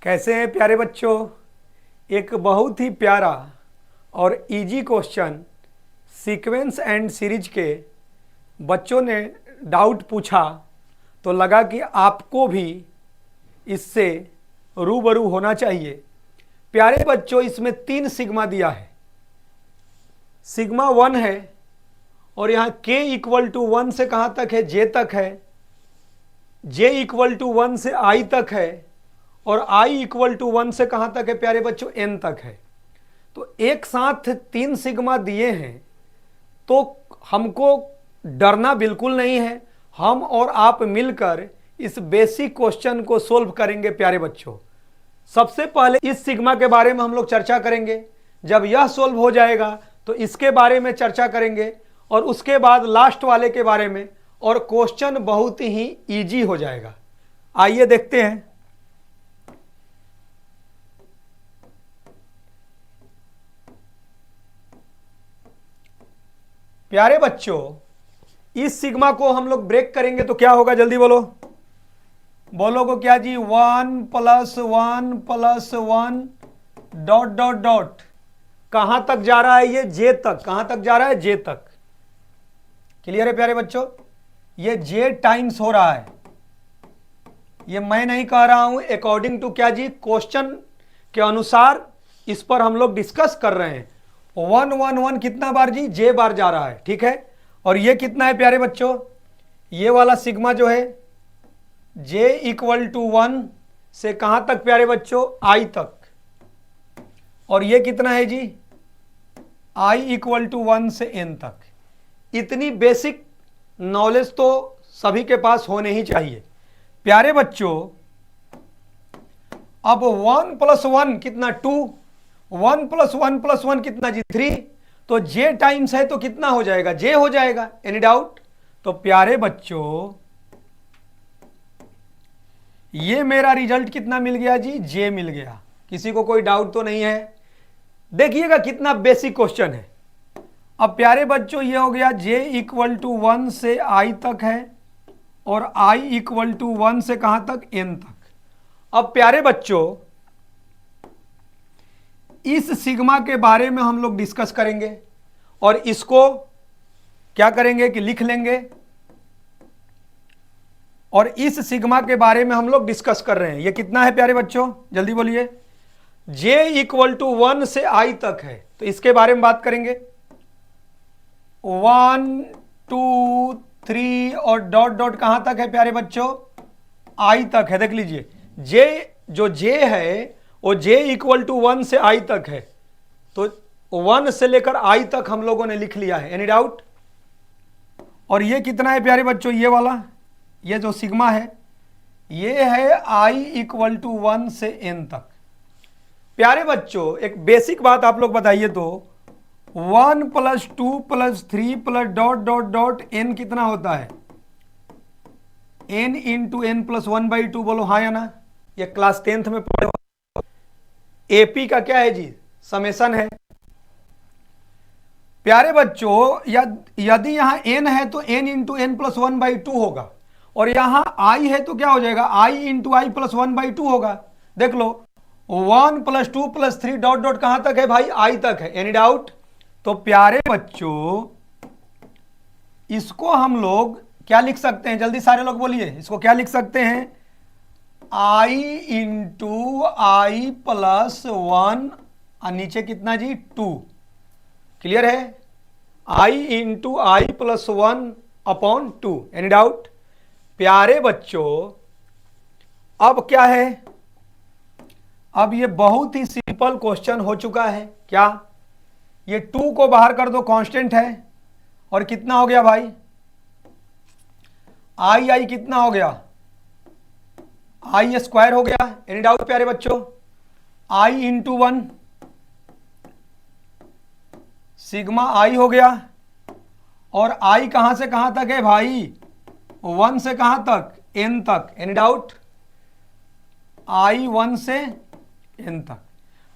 कैसे हैं प्यारे बच्चों। एक बहुत ही प्यारा और easy question sequence and series के बच्चों ने डाउट पूछा, तो लगा कि आपको भी इससे रूबरू होना चाहिए। प्यारे बच्चों, इसमें 3 सिग्मा दिया है। सिग्मा 1 है और यहाँ k इक्वल टू 1 से कहाँ तक है, j तक है। j इक्वल टू 1 से i तक है और i इक्वल टू 1 से कहाँ तक है प्यारे बच्चों, n तक है। तो एक साथ 3 सिग्मा दिए हैं तो हमको डरना बिल्कुल नहीं है। हम और आप मिलकर इस बेसिक क्वेश्चन को सोल्व करेंगे प्यारे बच्चों। सबसे पहले इस सिग्मा के बारे में हम लोग चर्चा करेंगे। जब यह सोल्व हो जाएगा तो इसके बारे में चर्चा करेंगे और उसके बाद लास्ट वाले के बारे में, और क्वेश्चन बहुत ही इजी हो जाएगा। आइए देखते हैं। प्यारे बच्चों, इस सिग्मा को हम लोग ब्रेक करेंगे तो क्या होगा, जल्दी बोलो। बोलोगे क्या जी, 1 + 1 + 1 डॉट डॉट डॉट। कहां तक जा रहा है ये, जे तक। कहां तक जा रहा है, जे तक। क्लियर है प्यारे बच्चों, ये जे टाइम्स हो रहा है। ये मैं नहीं कह रहा हूं, अकॉर्डिंग टू क्या जी, क्वेश्चन के अनुसार इस पर हम लोग डिस्कस कर रहे हैं। 1 1 1 कितना बार जी, जे बार जा रहा है, ठीक है। और ये कितना है प्यारे बच्चों, ये वाला सिग्मा जो है j इक्वल टू 1 से कहां तक प्यारे बच्चों, i तक। और ये कितना है जी, i इक्वल टू 1 से n तक। इतनी बेसिक नॉलेज तो सभी के पास होने ही चाहिए प्यारे बच्चों। अब 1 + 1 कितना, 2। 1 + 1 + 1 कितना जी, 3। तो j टाइम्स है तो कितना हो जाएगा, j हो जाएगा। Any doubt? तो प्यारे बच्चों, ये मेरा रिजल्ट कितना मिल गया जी, j मिल गया। किसी को कोई डाउट तो नहीं है। देखिएगा कितना बेसिक क्वेश्चन है। अब प्यारे बच्चों, ये हो गया j इक्वल टू 1 से i तक है और i इक्वल टू 1 से कहां तक, n तक। अब प्यारे बच्चों, इस सिग्मा के बारे में हम लोग डिस्कस करेंगे और इसको क्या करेंगे कि लिख लेंगे। और इस सिग्मा के बारे में हम लोग डिस्कस कर रहे हैं। ये कितना है प्यारे बच्चों, जल्दी बोलिए। j इक्वल टू 1 से i तक है तो इसके बारे में बात करेंगे। 1 2 3 और डॉट डॉट कहां तक है प्यारे बच्चों, i तक है। देख लीजिए, जो j है वो j इक्वल टू 1 से i तक है। तो 1 से लेकर i तक हम लोगों ने लिख लिया है। Any doubt? और ये कितना है प्यारे बच्चों, ये वाला, ये जो सिग्मा है ये है i इक्वल टू 1 से n तक। प्यारे बच्चों, एक बेसिक बात आप लोग बताइए तो 1 + 2 + 3 + डॉट डॉट डॉट n कितना होता है, n इंटू n + 1/2। बोलो हाँ या ना। ये क्लास 10th में पढ़े। एपी का क्या है जी, समेशन है। प्यारे बच्चों, यदि यहां n है तो n इंटू n + 1/2 होगा और यहां i है तो क्या हो जाएगा, i इंटू i + 1/2 होगा। देख लो, 1 + 2 + 3 डॉट डॉट कहां तक है भाई, i तक है। Any doubt? तो प्यारे बच्चों, इसको हम लोग क्या लिख सकते हैं, जल्दी सारे लोग बोलिए, इसको क्या लिख सकते हैं, i इंटू i + 1 और नीचे कितना जी, 2। क्लियर है? i into i + 1/2। Any doubt? प्यारे बच्चों, अब क्या है, अब ये बहुत ही सिंपल क्वेश्चन हो चुका है। क्या, ये 2 को बाहर कर दो, कांस्टेंट है। और कितना हो गया भाई, i कितना हो गया, i² हो गया। एनी डाउट प्यारे बच्चों? i इंटू 1 सिग्मा i हो गया। और i कहां से कहां तक है भाई, 1 से कहां तक, n तक। Any doubt? i 1 से n तक।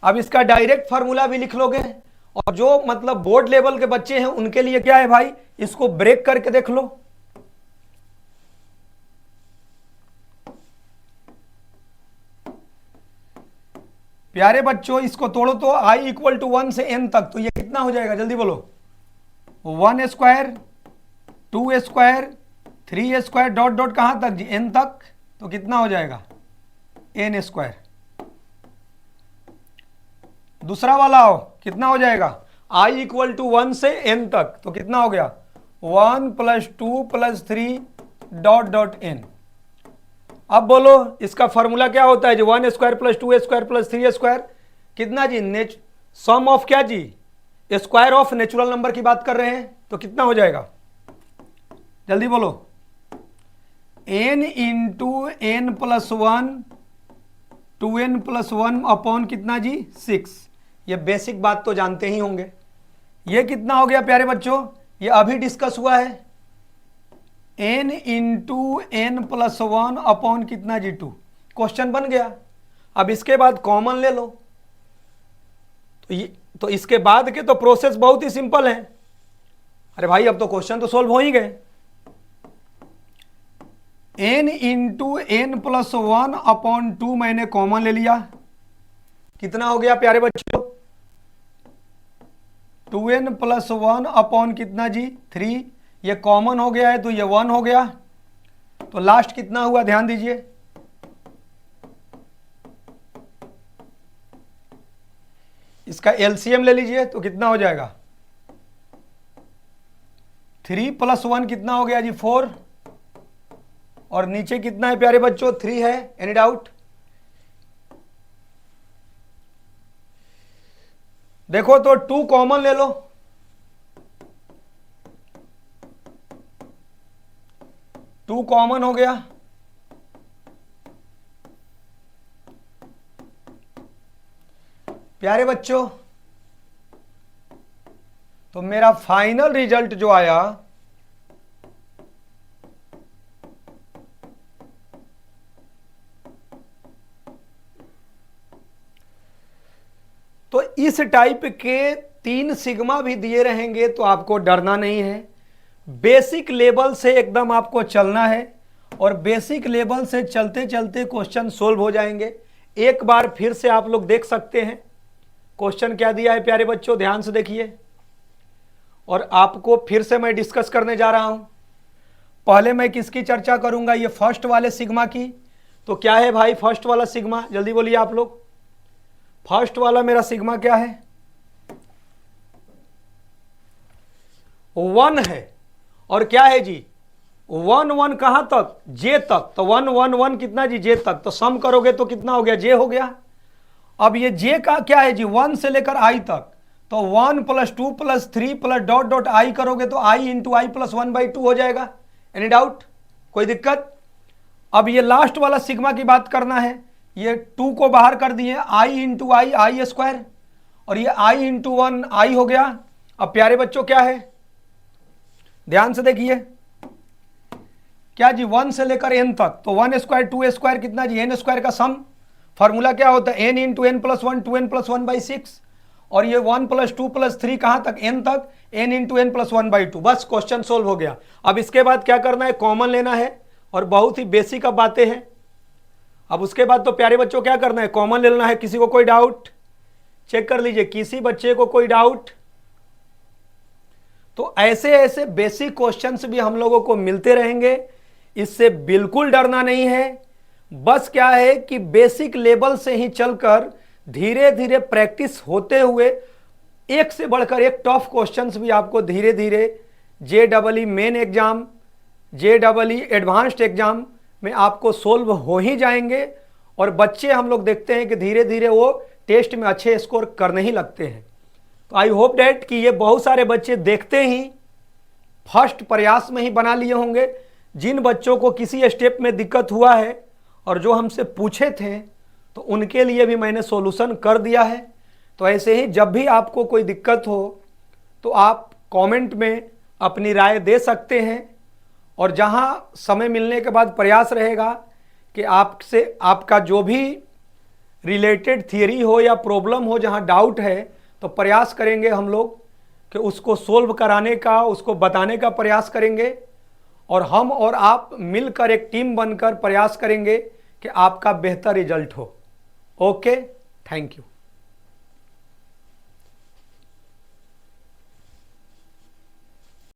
अब इसका डायरेक्ट फार्मूला भी लिख लोगे और जो मतलब बोर्ड लेवल के बच्चे हैं उनके लिए क्या है भाई, इसको ब्रेक करके देख लो। प्यारे बच्चों इसको तोड़ो तो i इक्वल टू 1 से n तक, तो ये कितना हो जाएगा जल्दी बोलो। 1 square, 2 square, 3 square, dot dot कहाँ तक जी, n तक, तो कितना हो जाएगा n स्क्वायर। दूसरा वाला आओ, कितना हो जाएगा i इक्वल टू 1 से n तक, तो कितना हो गया 1 + 2 + 3 डॉट डॉट n। अब बोलो इसका फॉर्मूला क्या होता है जी, 1 स्क्वायर + 2 स्क्वायर + 3 स्क्वायर कितना जी, सम ऑफ क्या जी, स्क्वायर ऑफ नेचुरल नंबर की बात कर रहे हैं, तो कितना हो जाएगा जल्दी बोलो, n into n + 1 2n + 1 upon कितना जी 6। ये बेसिक बात तो जानते ही होंगे। ये कितना हो गया प्यारे बच्चों, ये अभी डिस्कस हुआ है, n इंटू n + 1 अपॉन कितना जी 2, क्वेश्चन बन गया। अब इसके बाद कॉमन ले लो, तो इसके बाद के तो प्रोसेस बहुत ही सिंपल है। अरे भाई अब तो क्वेश्चन तो सोल्व हो ही गए। n इंटू n + 1 अपॉन 2 मैंने कॉमन ले लिया, कितना हो गया प्यारे बच्चों 2n + 1 अपॉन कितना जी 3, ये कॉमन हो गया है तो ये 1 हो गया, तो लास्ट कितना हुआ ध्यान दीजिए, इसका एलसीएम ले लीजिए तो कितना हो जाएगा 3 + 1 कितना हो गया जी 4, और नीचे कितना है प्यारे बच्चों 3 है, एनी डाउट। देखो तो 2 कॉमन ले लो, 2 कॉमन हो गया, प्यारे बच्चों तो मेरा फाइनल रिजल्ट जो आया तो इस टाइप के 3 सिग्मा भी दिए रहेंगे तो आपको डरना नहीं है। बेसिक लेवल से एकदम आपको चलना है और बेसिक लेवल से चलते चलते क्वेश्चन सोल्व हो जाएंगे। एक बार फिर से आप लोग देख सकते हैं क्वेश्चन क्या दिया है प्यारे बच्चों, ध्यान से देखिए, और आपको फिर से मैं डिस्कस करने जा रहा हूं। पहले मैं किसकी चर्चा करूंगा, ये फर्स्ट वाले सिग्मा की। तो क्या है भाई फर्स्ट वाला सिग्मा, जल्दी बोलिए आप लोग, फर्स्ट वाला मेरा सिग्मा क्या है 1 है, और क्या है जी 1 1 कहां तक j तक, तो 1 1 1 कितना जी j तक, तो सम करोगे तो कितना हो गया j हो गया। अब ये j का क्या है जी 1 से लेकर i तक, तो 1 + 2 + 3 + डॉट डॉट i करोगे तो i इंटू i + 1/2 हो जाएगा। एनी डाउट, कोई दिक्कत। अब ये लास्ट वाला सिग्मा की बात करना है, ये 2 को बाहर कर दिए, i into I I square, और ये i इंटू 1 i हो गया। अब प्यारे बच्चों क्या है, ध्यान से देखिए, क्या जी 1 से लेकर n तक, तो 1 स्क्वायर 2 स्क्वायर कितना जी n स्क्वायर का सम, फार्मूला क्या होता है n इंटू n + 1 2n + 1/6, और ये 1 + 2 + 3 कहां तक n तक, n इंटू n + 1/2। बस क्वेश्चन सोल्व हो गया। अब इसके बाद क्या करना है, कॉमन लेना है, और बहुत ही बेसिक अब बातें हैं। अब उसके बाद तो प्यारे बच्चों क्या करना है, कॉमन लेना है। किसी को कोई डाउट चेक कर लीजिए, किसी बच्चे को कोई डाउट। तो ऐसे ऐसे बेसिक क्वेश्चंस भी हम लोगों को मिलते रहेंगे, इससे बिल्कुल डरना नहीं है। बस क्या है कि बेसिक लेवल से ही चलकर धीरे धीरे प्रैक्टिस होते हुए एक से बढ़कर एक टफ क्वेश्चंस भी आपको धीरे धीरे JEE main exam, JEE advanced exam में आपको सोल्व हो ही जाएंगे। और बच्चे हम लोग देखते हैं कि धीरे धीरे वो टेस्ट में अच्छे स्कोर करने ही लगते हैं। तो आई होप डैट कि ये बहुत सारे बच्चे देखते ही फर्स्ट प्रयास में ही बना लिए होंगे। जिन बच्चों को किसी स्टेप में दिक्कत हुआ है और जो हमसे पूछे थे, तो उनके लिए भी मैंने सॉल्यूशन कर दिया है। तो ऐसे ही जब भी आपको कोई दिक्कत हो तो आप कमेंट में अपनी राय दे सकते हैं, और जहां समय मिलने के बाद प्रयास रहेगा कि आपसे आपका जो भी रिलेटेड थियरी हो या प्रॉब्लम हो, जहां डाउट है, तो प्रयास करेंगे हम लोग कि उसको सोल्व कराने का, उसको बताने का प्रयास करेंगे। और हम और आप मिलकर एक टीम बनकर प्रयास करेंगे कि आपका बेहतर रिजल्ट हो। ओके। Thank you.